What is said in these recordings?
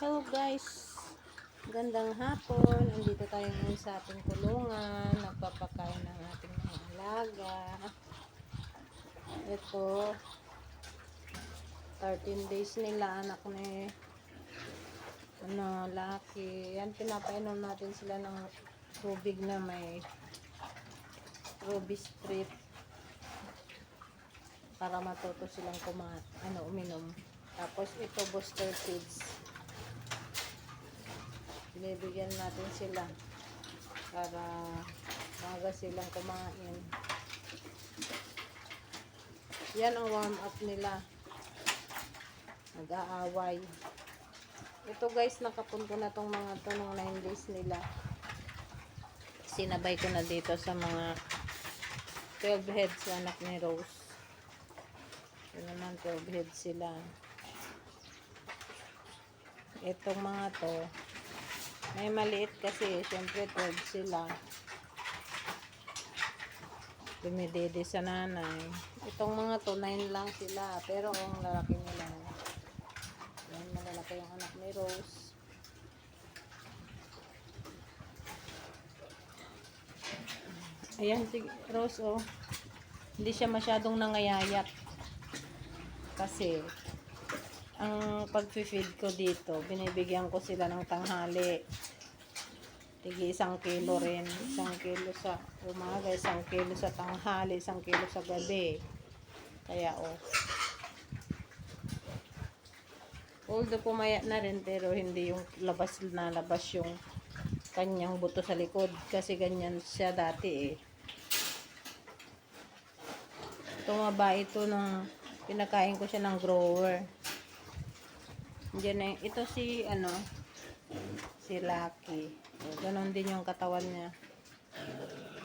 Hello guys, gandang hapon. Andito tayo ngayon sa ating kulungan. Nagpapakain ng ating mga alaga. Ito, 13 days nila anak ni Laki. Yan, pinapainom natin sila ng tubig na may ruby strip para matuto silang uminom. Tapos ito, booster feeds. Binibigyan natin sila para maga silang kumain. Yan ang warm up nila. Nag-aaway. Ito guys, nakapunto na tong mga to nung 9 days nila. Sinabay ko na dito sa mga 12 heads anak ni Rose. Ito naman 12 heads sila. Itong mga to may maliit kasi, syempre 12 sila. Dumidede sa nanay. Itong mga to, 9 lang sila. Pero ang lalaki nila. Yan, malalaki yung anak ni Rose. Ayan si Rose, oh. Hindi siya masyadong nangayayak. Kasi, ang pag-feed ko dito, binibigyan ko sila ng tanghali. Tigi 1 kilo rin. 1 kilo sa umaga, 1 kilo sa tanghali, 1 kilo sa gabi. Kaya although pumayat na rin, pero hindi yung labas yung kanyang buto sa likod. Kasi ganyan siya dati eh. Tumaba ito nung pinakain ko siya ng grower. Diyan ito si Lucky. Ganon din yung katawan niya.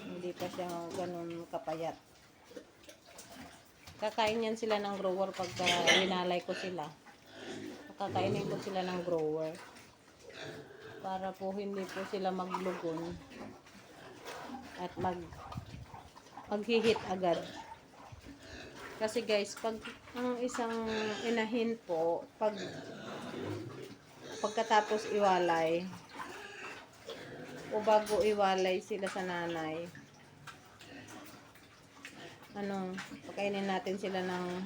Hindi pa siya ganon kapayat. Kakain yan sila ng grower pagka linalay ko sila. Kakainin ko sila ng grower. Para po hindi po sila maglugon at maghihit agad. Kasi guys, pag ang isang inahin po, pagkatapos iwalay o bago iwalay sila sa nanay, pakainin natin sila ng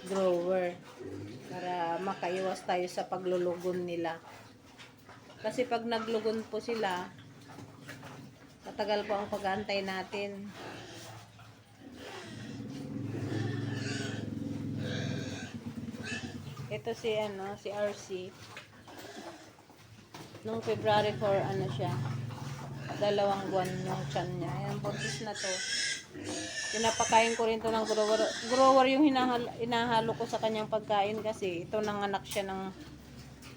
grower para makaiwas tayo sa paglulugon nila. Kasi pag naglugon po sila, matagal po ang pag-aantay natin. Ito si RC. Nung February 4 siya. 2 buwan yung tiyan niya. Ayan, buntis na to. Pinapakain ko rin to ng grower. Grower yung hinahalo ko sa kanyang pagkain kasi ito nanganak siya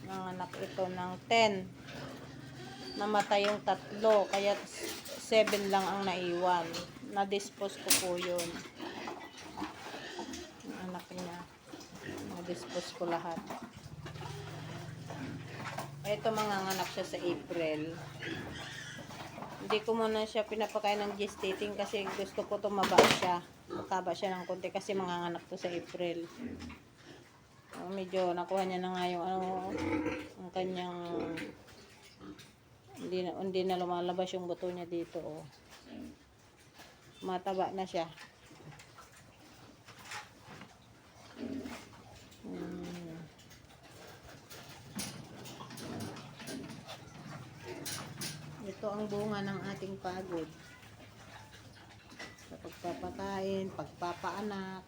nanganak ito ng 10. Namatay yung 3. Kaya 7 lang ang naiwan. Na-dispose ko po yun. Ang anak niya. Na-dispose ko lahat. Ito manganganak siya sa April. Hindi ko muna siya pinapakain ng gestating kasi gusto ko tumaba siya. Mataba siya ng konti kasi manganganak to sa April. Medyo nakuha niya na nga yung ang kanyang hindi na lumalabas yung buto niya dito. Mataba na siya. Ito ang bunga ng ating pagod sa pagpapakain, pagpapaanak.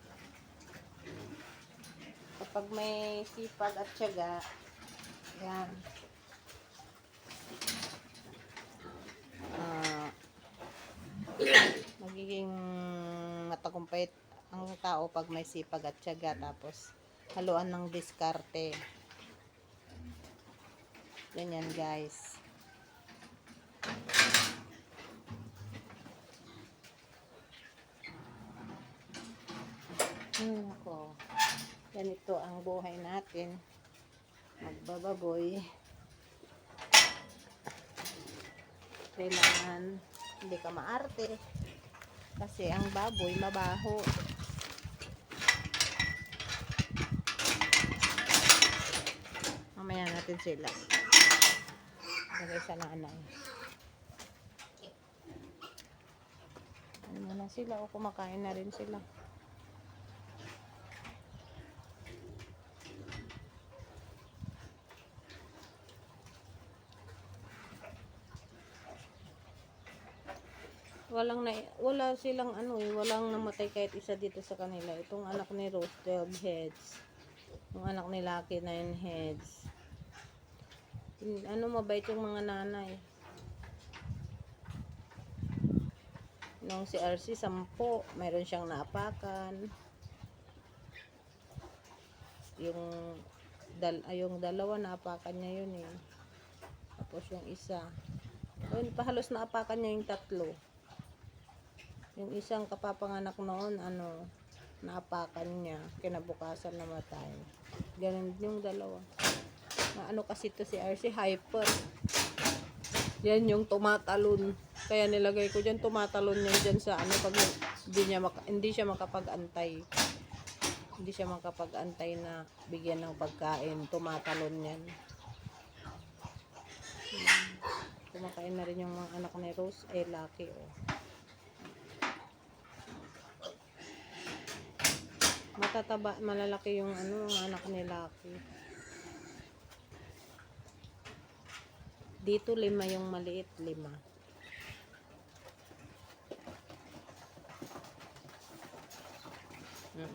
Kapag may sipag at tiyaga, yan, magiging matagumpay ang tao pag may sipag at tiyaga, tapos haluan ng diskarte. Ganyan guys. Ako. Ganito ang buhay natin. Magbababoy. Kailangan hindi ka maarte. Kasi ang baboy mabaho. Mamaya natin natin sila. Lagay sa nanay. Ano na sila o kumakain na rin sila. Wala silang walang namatay kahit isa dito sa kanila. Itong anak ni Rose, 12 heads. Yung anak ni Lucky, 9 heads. Mabait yung mga nanay. Nung si RC, 10. Mayroon siyang naapakan. Yung dalawa, naapakan niya yun eh. Tapos yung isa. Pahalos naapakan niya yung 3. Yung isang kapapanganak noon, naapakan niya. Kinabukasan namatay. Ganun yung dalawa. Kasi to si RC, hyper. Yan yung tumatalon. Kaya nilagay ko dyan, tumatalon yan dyan sa pag hindi siya makapag-antay. Hindi siya makapag-antay na bigyan ng pagkain. Tumatalon yan. Kumakain na rin yung mga anak ni Rose. Lucky oh. Malalaki yung anak ni Lucky. Dito 5 yung maliit, 5.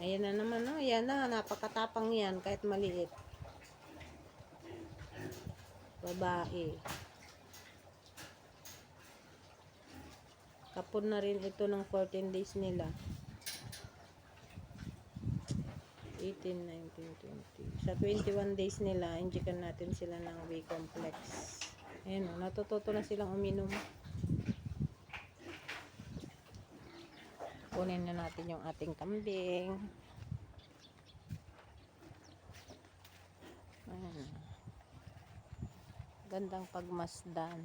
Ayan na naman, ayan na, napakatapang yan kahit maliit. Babae. Kapon na rin ito ng 14 days nila. 18, 19, 20. Sa 21 days nila, injekan natin sila ng B-complex. Ayan o, natututo na silang uminom. Kunin na natin yung ating kambing. Ayan. Gandang pagmasdan.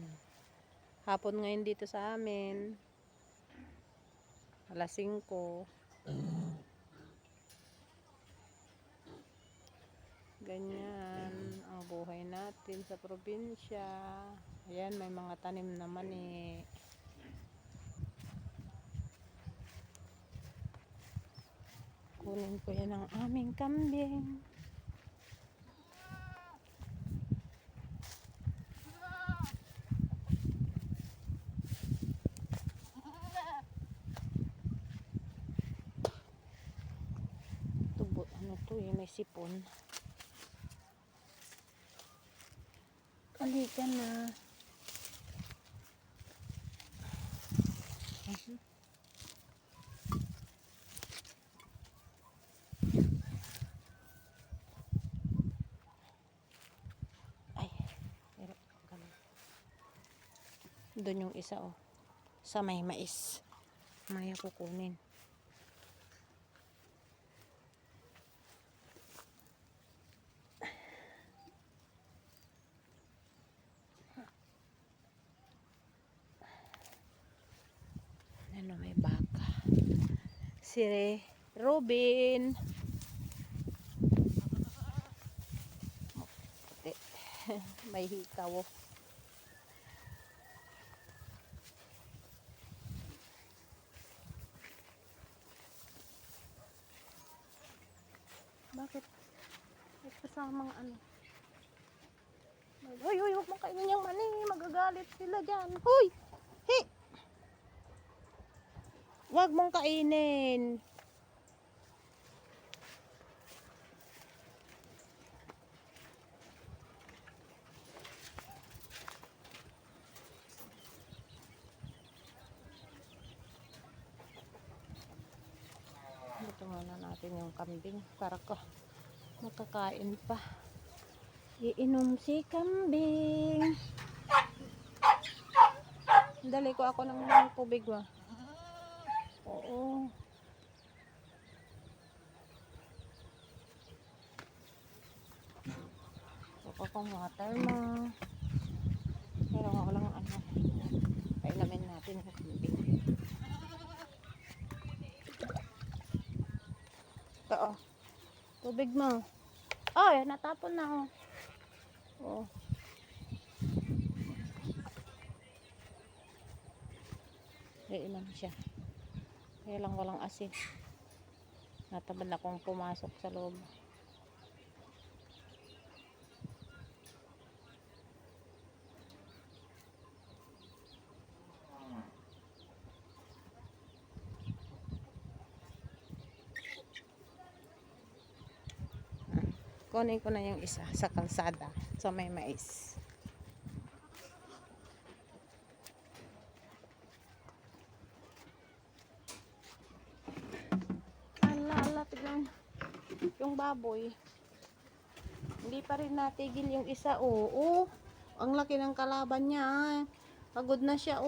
Hapon ngayon dito sa amin. Alas 5. Ganyan ang buhay natin sa probinsya. Ayan, may mga tanim naman eh. Kunin ko yan ang aming kambing. Tubo, may sipon. Halika na. Ay, pero ganun. Doon yung isa sa may mais. Maya kukunin. May baka. Si Robin. May hikaw. Bakit? May kasamang Hoy, huwag mong kainin yung mani. Magagalit sila dyan. Hoy! Hey! Huwag mong kainin. Ito muna natin yung kambing para makakain pa. Iinom si kambing. Dali ko ako ng tubig wa. Oo. Saka kong water mo. Pero ako lang pailamin natin yung kambing. Ito tubig mo. Natapon na Oh. kailan siya. Kaya lang walang asin. Natamad akong pumasok sa loob. Kunin ko na yung isa sa kalsada sa may mais. Ala, tignan yung baboy. Hindi pa rin natigil yung isa. Oo, ang laki ng kalaban niya. Pagod na siya.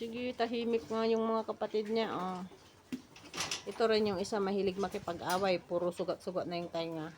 Sige, tahimik nga yung mga kapatid niya. Ito rin yung isa mahilig makipag-away. Puro sugat-sugat na yung tainga.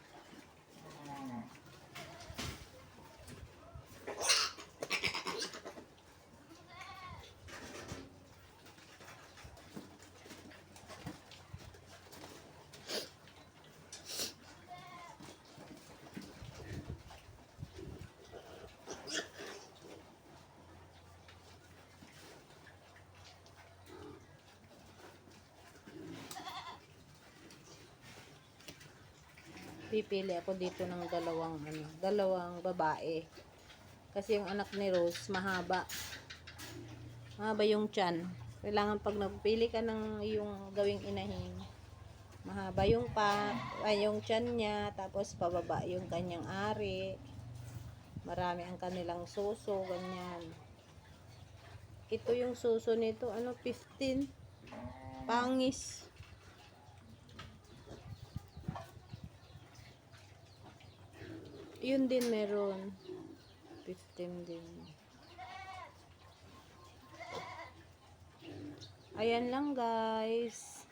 Pipili ako dito ng dalawang babae. Kasi yung anak ni Rose mahaba. Mahaba yung tiyan. Kailangan pag nagpili ka ng yung gawing inahin, mahaba yung yung tiyan niya, tapos pababa yung kanyang ari. Marami ang kanilang suso, ganyan. Ito yung suso nito, 15. Pangis. Yun din meron. 15 din. Ayan lang guys.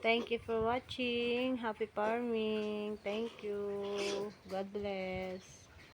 Thank you for watching. Happy farming. Thank you. God bless.